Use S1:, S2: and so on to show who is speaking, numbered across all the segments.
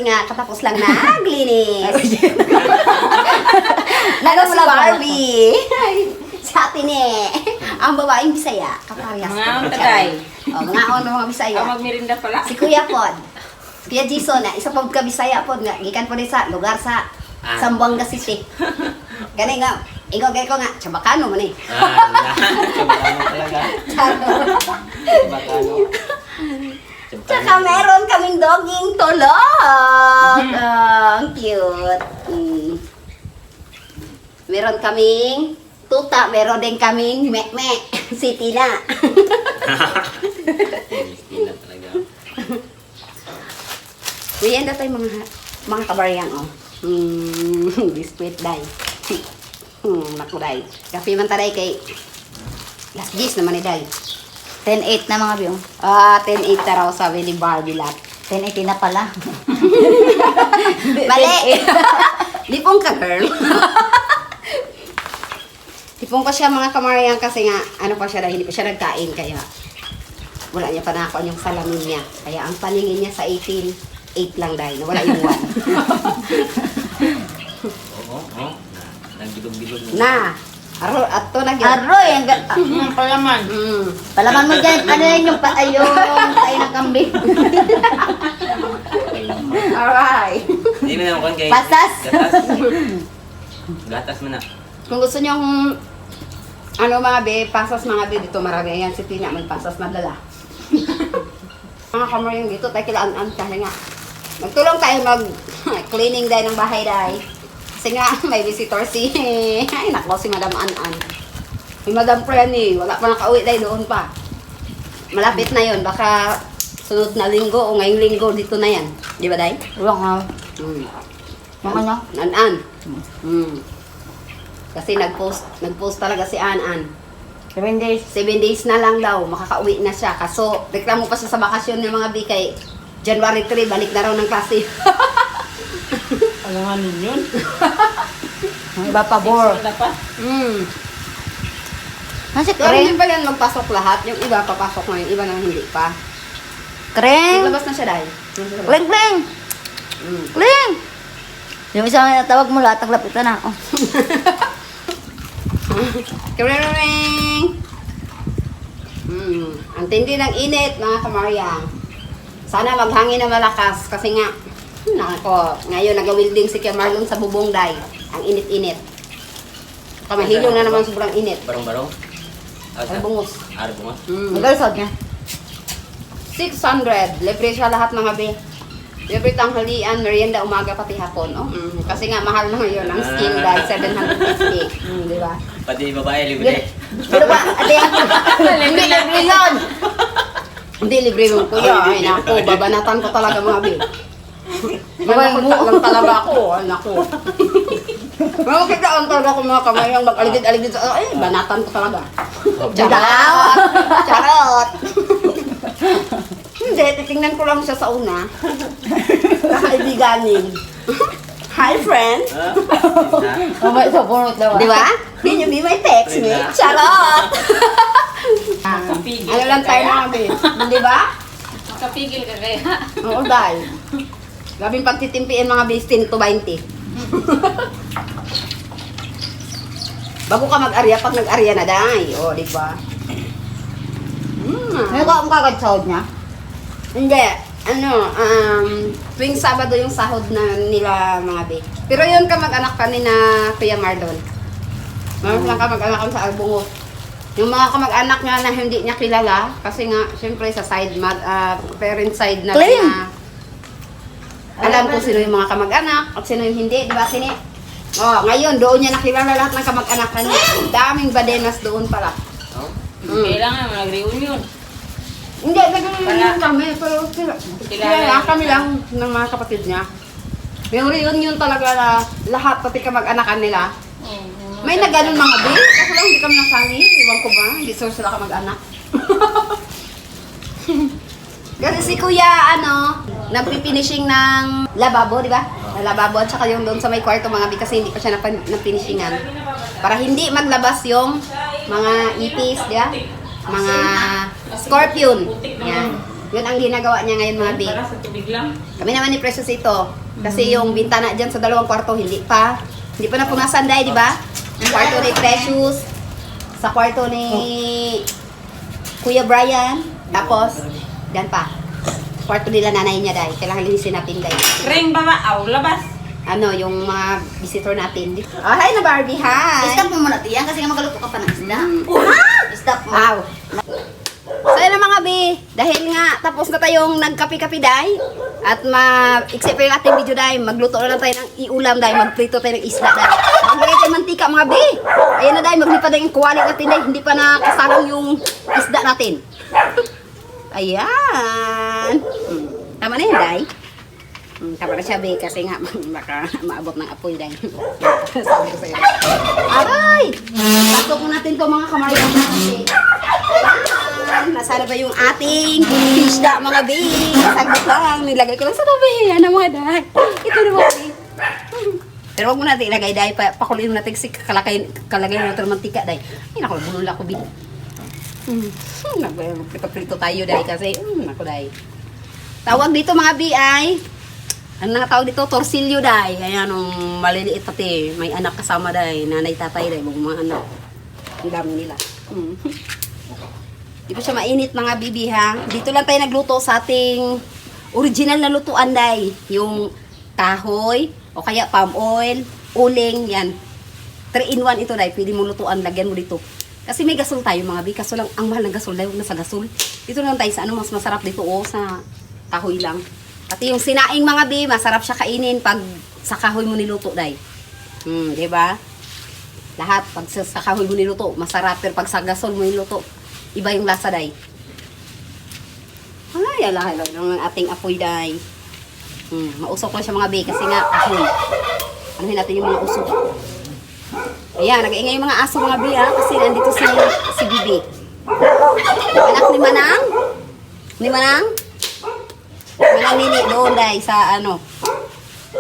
S1: kasi nga katapos lang naglinis.
S2: Nagawa
S1: Si Barbie. Sa atin eh. Ang babaeng Bisaya. Kaparehas.
S3: Mga ang tagay.
S1: Mga on mga Bisaya.
S3: Ang magmirinda pala.
S1: Si Kuya Pod. Kuya Jason, isa pod ka Bisaya pod nga. Gikan po rin sa lugar sa Zamboanga City. Gani nga. Ikaw ko nga. Chabacano man eh.
S4: Chabacano talaga. Chabacano.
S1: Tsaka meron kaming doging tulog. Ang cute. Meron kaming tuta. Meron din kaming me-me. Si Tina.
S4: Tina talaga.
S1: Uy, ando tayo mga kabaryang, oh. Biskuit day. Nakuday. Kape man taday kay last gis naman ni day.
S2: 10-8 na mga biyong.
S1: 10-8 na raw sabi ni Barbie Lat.
S2: 10-8 na pala.
S1: Mali! Lipong ka, girl. Lipong ko siya mga kabaryang kasi nga, ano pa siya dahil hindi pa siya nagkain kaya wala niya pa nakuha yung salamin niya. Kaya ang paningin niya sa 8 lang dahil. Wala yung 1.
S4: Oo. Nagbilog-bilog
S1: Na! At to na gyud.
S2: Aroy!
S3: Ang palaman.
S2: Palaman mo dyan. Ano yun yung paayong tayo ng kambing?
S1: Alright.
S4: Hindi mo naman kay...
S2: Pasas.
S4: Gatas mo na.
S1: Kung gusto niyo ano mga be, pasas mga be dito marami. Ayan si Tina, may pasas na dala. Mga kamar yung dito, tayo kailangan kasi nga. Magtulong tayo mag-cleaning dahil ng bahay dahil. Kasi nga, may visitor si... Ay, nako, si Madam An-An. May Madam Preni, wala pa nakauwi dahil doon pa. Malapit na yon baka sunod na linggo o ngayong linggo dito na yan. Di ba, Day?
S2: Wala nga. Mga ano?
S1: An-An. Kasi nag-post talaga si An-An.
S2: 7 days.
S1: 7 days na lang daw, makakauwi na siya. Kaso, reklamo pa siya sa bakasyon ng mga bikay. January 3, balik na raw ng klase.
S3: Alam nga nun yun.
S2: Ang iba pa bor.
S3: Dapat.
S2: Nasi
S1: Pero hindi
S2: Kreng.
S1: pa yan magpasok lahat. Yung iba papasok na, yung iba na hindi pa.
S2: Kreng.
S1: Naglabas na siya dahil.
S2: Kleng, kleng. Kleng. Yung isang natawag mo lahat, naglapitan na. Oh.
S1: Kring! Ang tindi ng init, mga kamaryang. Sana maghangin na malakas kasi nga, nako, ngayon nag-wielding si Kuya Marlon sa bubong day. Ang init-init. Kamahilo na naman sobrang init.
S4: Barong-barong.
S1: Ay bungos.
S4: Arbungas.
S2: Magalasod niya.
S1: 600. Libre siya lahat mga be. Libre tanghalian, merienda, umaga, pati hapon. Oh. Kasi nga mahal na ngayon ang skin dahil 750. Di ba?
S4: Pati babae, libre.
S1: Pero ba, ate, hindi libre yun. Hindi libre mo kuya. Ay naku, babanatan ko talaga mga be. Manakunta lang talaga ako. Ay naku. Makikita ang talaga ko mga kamay ang mag-aligid-aligid sa... Ay, banatan ko talaga. Charot! Charot! Hindi, titingnan ko lang siya sa una. Nakaibiganin. Hi, friend!
S2: Mamay sa bunot daw.
S1: Di ba? Can you be my text me? Charot!
S3: Makapigil
S1: Ano lang tayo mga be? Di ba?
S3: Makapigil ka kaya.
S1: Oo, dahil. Labing pagtitimpiin mga base 10 to 20. Bago ka mag-arya, pag nag-arya na dahil. O, di ba?
S2: May ko ang kakagsahod niya.
S1: Hindi. Ano, tuwing Sabado yung sahod na nila mga be. Pero yun ka mag-anak ka ni na Kuya Marlon. Meron lang ka mag-anak sa Albungo. Yung mga kamag-anak niya na hindi niya kilala, kasi nga, syempre sa side, parent side na
S2: Claim.
S1: na alam ko sino yung mga kamag-anak at sino yung hindi, di ba, Sini? Oh, ngayon, doon niya nakilala lahat ng kamag-anak niya. Daming badenas doon pala.
S3: Kailangan mo nag-reunion.
S1: Hindi, nag-reunion kami, pero kilala kami lang ng mga kapatid niya. Yung reunion talaga na lahat, pati kamag-anakan nila. May naganon mga bin, kasi lang hindi kami nasali. Iwan ko ba, hindi sila kamag-anak. Kasi si Kuya, nagpifinishing ng lababo, di ba? Na lababo at saka yung doon sa may kwarto mga bi kasi hindi pa siya napinishingan. Para hindi maglabas yung mga ipis, di ba? Mga scorpion. Yan. Yun ang ginagawa niya ngayon mga bi.
S3: Para sa tubig lang.
S1: Kami naman ni Precious ito. Kasi yung bintana dyan sa 2 kwarto, hindi pa napunasan dahil, di ba? Ang kwarto ni Precious, sa kwarto ni Kuya Brian, tapos, dyan pa. Kwarto nila nanay niya dahil. Kailangan linisin natin dahil.
S3: Ring baba, labas.
S1: Ano, yung mga visitor natin. Oh, hi na Barbie, hi!
S2: Stop mo muna tiyan kasi nga magaluto ka pa ng isda. Stop mo.
S1: Wow! So yun na mga bi, dahil nga tapos na tayong nagkapi-kapi day at except for yung ating video day, magluto na lang tayo ng iulam day, magprito tayo ng isda day. Maglagay tayo mantika mga bi. Ayan na day, maglipad na yung kuwali natin day, hindi pa nakasalang yung isda natin. Ayan. Tama na yun day. Tama na siya bi, kasi nga baka maabot ng apoy day. Sabi ko sa'yo. Aray! Pasok mo natin to mga kamaryan natin. Nasaan na ba yung ating isda mga bi? Saglit lang, nilagay ko lang sa tabi. Ano mga day? Ito na mga bi. Pero huwag mo natin ilagay day, pakuloyin mo natin kasi kalagay mo natin ng mantika day. Ay naku, bulol ako bi. Nagprito tayo day kasi, naku day. Tawag dito mga bi ay, ang tawag dito, torsilyo day. Kaya nung maliliit pati, may anak kasama day, nanay tatay day, mga anak. Ang dami nila. Di pa siya mainit mga bibi ha. Dito lang tayo nagluto sa ating original na lutuan day. Yung kahoy o kaya palm oil, uling, yan. 3-in-1 ito day. Pwede mo lutuan, lagyan mo dito. Kasi may gasol tayo mga bi. Kaso lang, ang mahal ng gasol day, huwag na sa gasol. Dito lang tayo sa ano, mas masarap dito o sa kahoy lang. Pati yung sinaing mga bi, masarap siya kainin pag sa kahoy mo niluto day. Di ba? Lahat, pag sa kahoy mo niluto, masarap. Pero pag sa gasol mo niluto, iba yung lasa day. Ay, ala ng ating apoy day. Mausok lang siya mga be kasi nga apoy. Anuhin natin yung mga usok. Ayan, nag-iingay yung mga aso mga be ha, kasi nandito si Bibi. Anak ni Manang. Manang Nini doon day sa ano,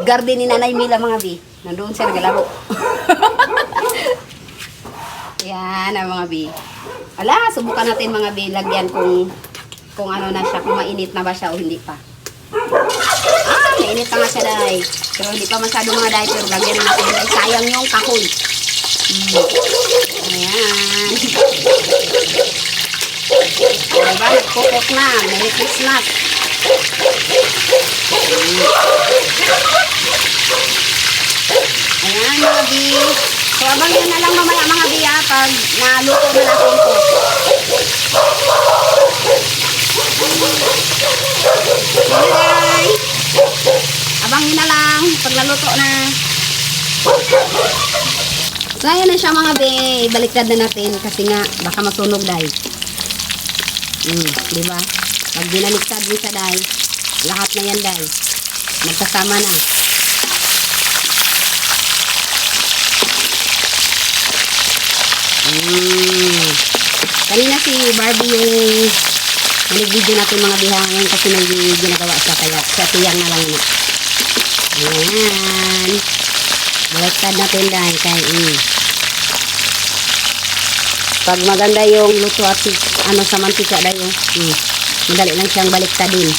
S1: garden ni Nanay Mila mga be. Nandoon siya naglalaro. Yan ang mga be. Ala, subukan natin mga be, lagyan kung ano na siya, kung mainit na ba siya o hindi pa. Mainit na nga siya day. Pero hindi pa masyado mga day, pero lagyan na natin day. Sayang yung kahoy. Ayan. Diba, nagkukok na. Merry Christmas. Ayan mga be. So, abang yun na lang mamaya mga biya pag naluto na natin ito. Okay. Abang yun na lang pag naluto na. So, ayan na siya mga be. Baliktad na natin kasi nga baka masunog dahil. Diba? Pag binaliktad mo siya dahil, lahat na yan dahil. Magkasama na. Kanina si Barbie yung nag-video natin mga bihangin kasi may ginagawa siya kaya siya tiyang na lang na. Ayan. Baliktad natin dahil kaya pag maganda yung luto at ano sa mantika dahil madali lang siyang baliktadin.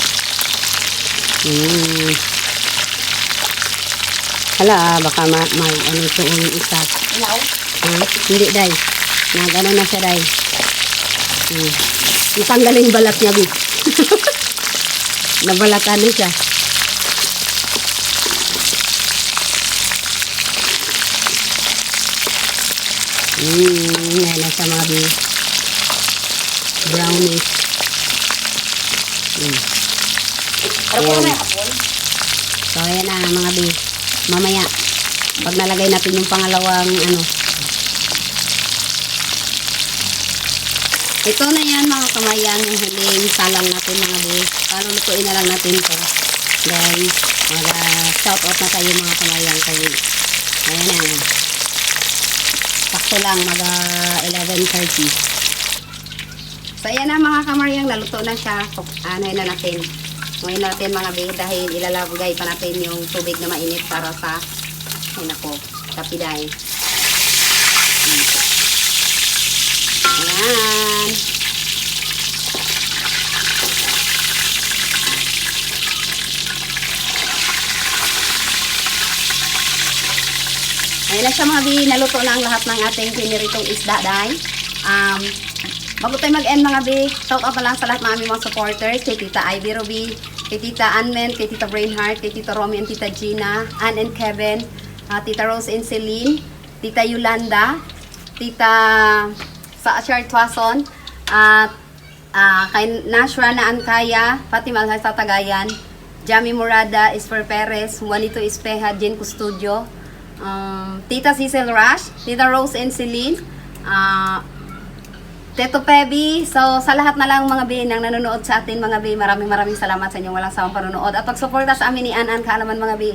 S1: Hala, baka may ano ito yung isa. Hindi dahil. Nagano na siya dahil. Natanggalin yung balat niya. Nabalatan na siya. Yan na siya mga brownies. Ayan. So ayan na mga bi. Mamaya pag nalagay natin yung pangalawang ano. Ito na yan mga kamayan, yung huling salang natin mga bi. Paano lutuin na lang natin to. Then shout out na tayo mga kamayan kayo. Ayan na. Sakto lang mag 11:30. So ayan na mga kamayan, naluto na siya. Anoy na natin. Ngayon natin mga bi dahil ilalagay pa natin yung tubig na mainit para sa kapiday. Ayan. Ayun na siya mga bi, naluto na ang lahat ng ating piniritong isda, day. Bago tayo mag-end mga bi, shout out na lang sa lahat ng aming mga supporters, kay Tita Ivy Ruby, kay Tita Anmen, kay Tita Brainheart, kay Tita Romy and Tita Gina, Ann and Kevin, Tita Rose and Celine, Tita Yolanda, Tita Saachar Tuason, at kay Nashra na Ankaya, Fatima Alhay sa Tagayan, Jami Murada, Esper Perez, Juanito Espeja, Jen Custodio, Tita Cecil Rush, Tita Rose and Celine, Teto Pebi. So, sa lahat na lang mga bi nang nanonood sa atin mga bi, maraming salamat sa inyong walang sawang panonood at pagsuporta sa amin ni Anan Kaalaman mga bi.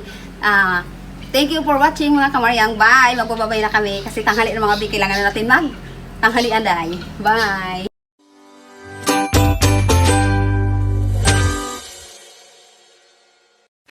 S1: Thank you for watching mga kamaryang. Bye! Magbababay na kami kasi tanghali ng mga bi, kailangan na natin tanghalian day. Bye!